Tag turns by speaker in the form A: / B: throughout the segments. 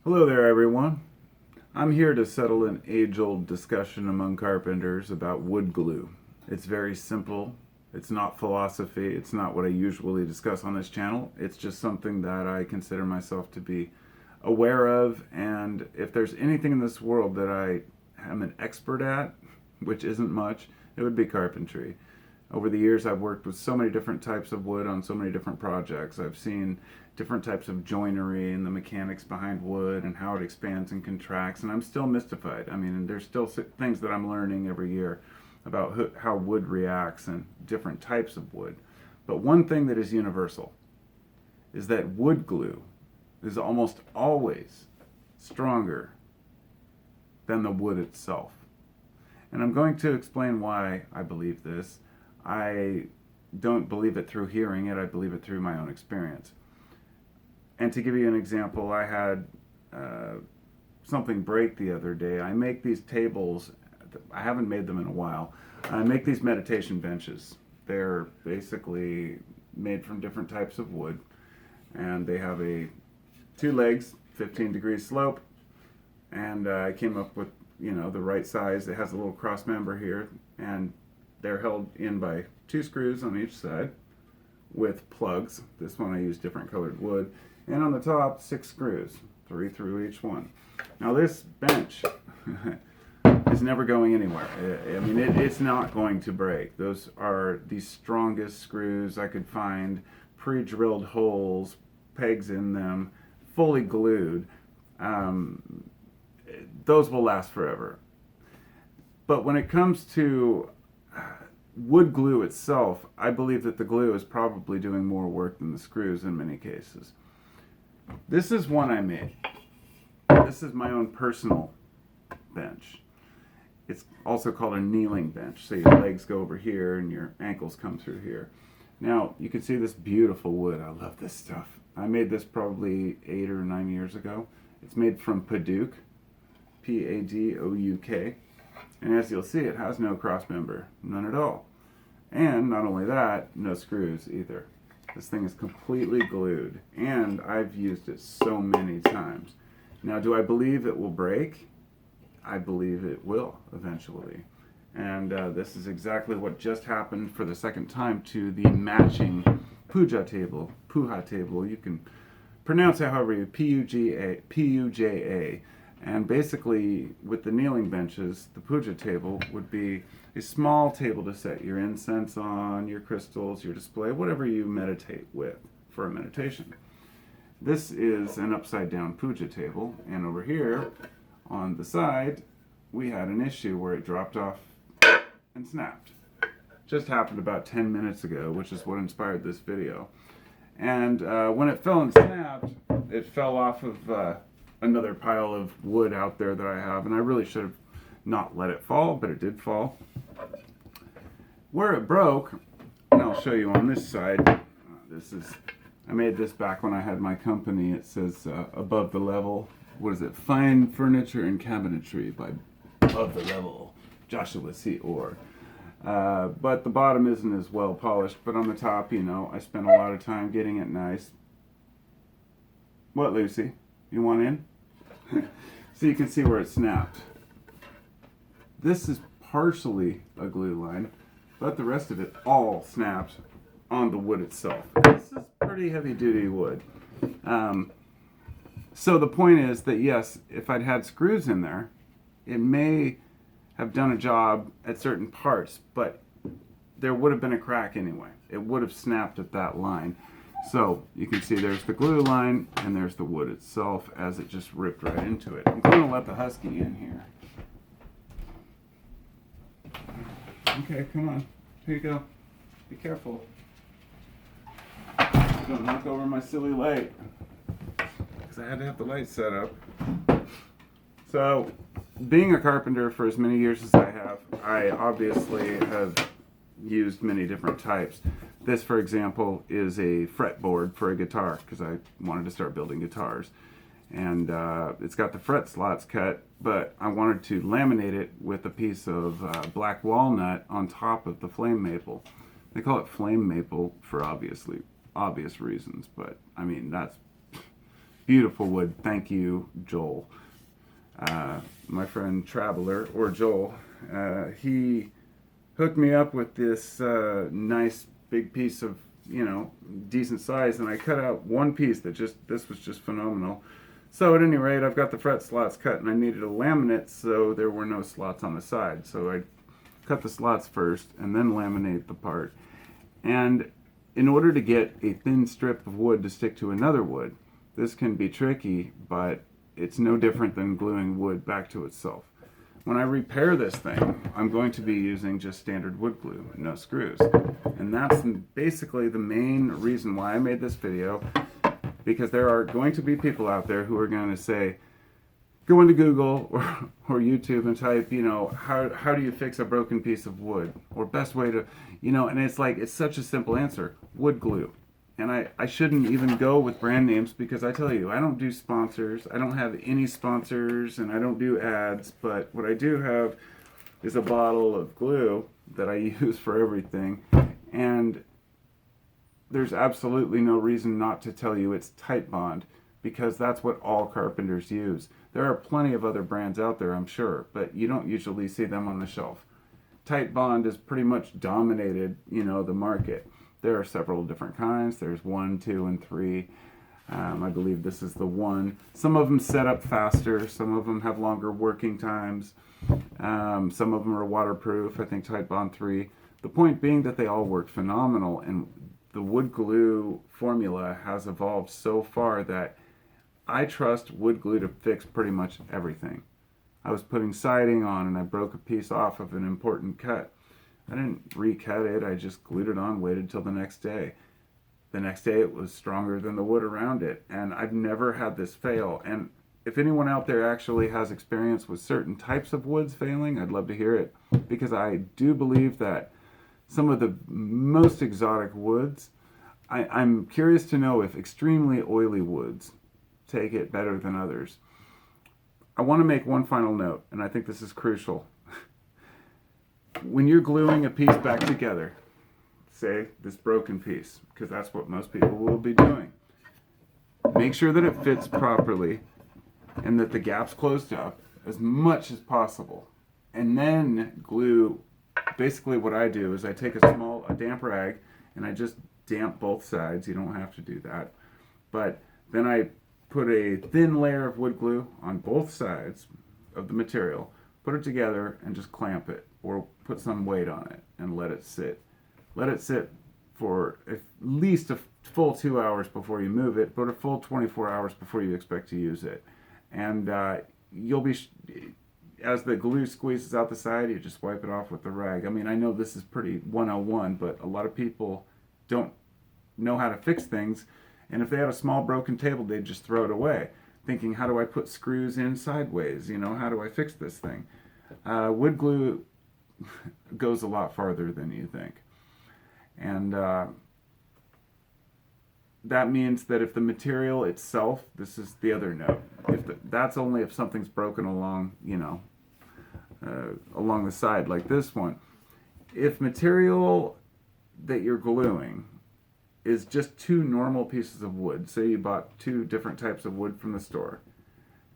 A: Hello there, everyone. I'm here to settle an age-old discussion among carpenters about wood glue. It's very simple. It's not philosophy. It's not what I usually discuss on this channel. It's just something that I consider myself to be aware of, and if there's anything in this world that I am an expert at, which isn't much, it would be carpentry. Over the years, I've worked with so many different types of wood on so many different projects. I've seen different types of joinery and the mechanics behind wood and how it expands and contracts, and I'm still mystified. I mean, there's still things that I'm learning every year about how wood reacts and different types of wood. But one thing that is universal is that wood glue is almost always stronger than the wood itself. And I'm going to explain why I believe this. I don't believe it through hearing it, I believe it through my own experience. And to give you an example, I had something break the other day. I make these tables, I haven't made them in a while. I make these meditation benches. They're basically made from different types of wood, and they have two legs, 15-degree slope, and I came up with the right size. It has a little cross member here, and they're held in by two screws on each side with plugs. This one I use different colored wood, and on the top 6 screws, 3 through each one. Now this bench is never going anywhere. I mean, it's not going to break. Those are the strongest screws I could find, pre-drilled holes, pegs in them, fully glued. Those will last forever. But when it comes to wood glue itself, I believe that the glue is probably doing more work than the screws in many cases. This is one I made. This is my own personal bench. It's also called a kneeling bench. So your legs go over here and your ankles come through here. Now, you can see this beautiful wood. I love this stuff. I made this probably 8 or 9 years ago. It's made from Padouk, P-A-D-O-U-K. And as you'll see, it has no cross member, none at all. And not only that, no screws either. This thing is completely glued, and I've used it so many times. Now, do I believe it will break? I believe it will eventually. And this is exactly what just happened for the second time to the matching puja table, puja table. You can pronounce it however you, P-U-G-A, P-U-J-A. And basically, with the kneeling benches, the puja table would be a small table to set your incense on, your crystals, your display, whatever you meditate with for a meditation. This is an upside down puja table, and over here on the side, we had an issue where it dropped off and snapped. Just happened about 10 minutes ago, which is what inspired this video. And when it fell and snapped, it fell off of another pile of wood out there that I have, and I really should have not let it fall, but it did fall. Where it broke, and I'll show you on this side, I made this back when I had my company. It says above the level, what is it? Fine Furniture and Cabinetry by Above the Level, Joshua C. Orr. But the bottom isn't as well polished, but on the top, I spent a lot of time getting it nice. What, Lucy? You want in? So you can see where it snapped. This is partially a glue line, but the rest of it all snapped on the wood itself. This is pretty heavy duty wood. So the point is that yes, if I'd had screws in there, it may have done a job at certain parts, but there would have been a crack anyway. It would have snapped at that line. So you can see there's the glue line and there's the wood itself as it just ripped right into it. I'm going to let the husky in here. Okay, come on. Here you go. Be careful. Don't knock over my silly light. Because I had to have the light set up. So, being a carpenter for as many years as I have, I obviously have used many different types. This, for example, is a fretboard for a guitar because I wanted to start building guitars. And it's got the fret slots cut, but I wanted to laminate it with a piece of black walnut on top of the flame maple. They call it flame maple for obvious reasons, but I mean, that's Beautiful wood. Thank you, Joel. My friend Traveler, or Joel, he hooked me up with this nice big piece of, decent size, and I cut out one piece this was just phenomenal. So at any rate, I've got the fret slots cut, and I needed a laminate so there were no slots on the side. So I cut the slots first and then laminate the part. And in order to get a thin strip of wood to stick to another wood, this can be tricky, but it's no different than gluing wood back to itself. When I repair this thing, I'm going to be using just standard wood glue, no screws. And that's basically the main reason why I made this video, because there are going to be people out there who are going to say, go into Google or YouTube and type, how do you fix a broken piece of wood? Or best way to, and it's like, it's such a simple answer, wood glue. And I shouldn't even go with brand names, because I tell you, I don't do sponsors. I don't have any sponsors, and I don't do ads. But what I do have is a bottle of glue that I use for everything. And there's absolutely no reason not to tell you it's Titebond, because that's what all carpenters use. There are plenty of other brands out there, I'm sure, but you don't usually see them on the shelf. Titebond has pretty much dominated, the market. There are several different kinds. There's 1, 2, and 3. I believe this is the 1. Some of them set up faster. Some of them have longer working times. Some of them are waterproof. I think Titebond 3. The point being that they all work phenomenal, and the wood glue formula has evolved so far that I trust wood glue to fix pretty much everything. I was putting siding on and I broke a piece off of an important cut. I didn't recut it, I just glued it on, waited till the next day. The next day it was stronger than the wood around it, and I've never had this fail. And if anyone out there actually has experience with certain types of woods failing, I'd love to hear it, because I do believe that some of the most exotic woods, I'm curious to know if extremely oily woods take it better than others. I want to make one final note, and I think this is crucial. When you're gluing a piece back together, say this broken piece, because that's what most people will be doing, make sure that it fits properly and that the gap's closed up as much as possible. And then glue, basically what I do is I take a damp rag and I just damp both sides. You don't have to do that. But then I put a thin layer of wood glue on both sides of the material, put it together, and just clamp it, or put some weight on it and let it sit. Let it sit for at least a full 2 hours before you move it, but a full 24 hours before you expect to use it. And you'll be, as the glue squeezes out the side, you just wipe it off with the rag. I mean, I know this is pretty 101, but a lot of people don't know how to fix things. And if they had a small broken table, they'd just throw it away, thinking, how do I put screws in sideways? How do I fix this thing? Wood glue goes a lot farther than you think. And that means that if the material itself, this is the other note, that's only if something's broken along, along the side like this one. If material that you're gluing is just 2 normal pieces of wood, say you bought 2 different types of wood from the store,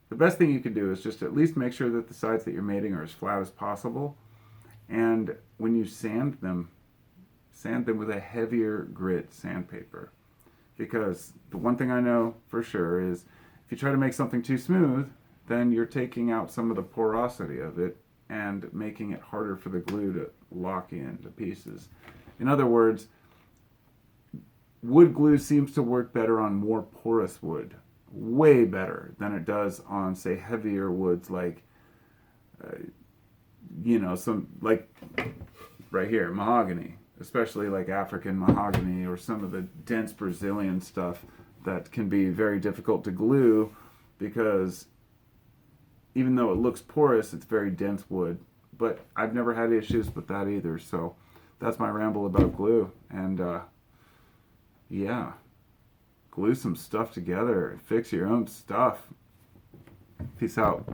A: the best thing you can do is just at least make sure that the sides that you're mating are as flat as possible. And when you sand them with a heavier grit sandpaper. Because the one thing I know for sure is if you try to make something too smooth, then you're taking out some of the porosity of it and making it harder for the glue to lock in the pieces. In other words, wood glue seems to work better on more porous wood, way better than it does on, say, heavier woods like, some, like right here, mahogany, especially like African mahogany or some of the dense Brazilian stuff that can be very difficult to glue because even though it looks porous, it's very dense wood. But I've never had issues with that either, so that's my ramble about glue. And yeah, glue some stuff together, fix your own stuff. Peace out.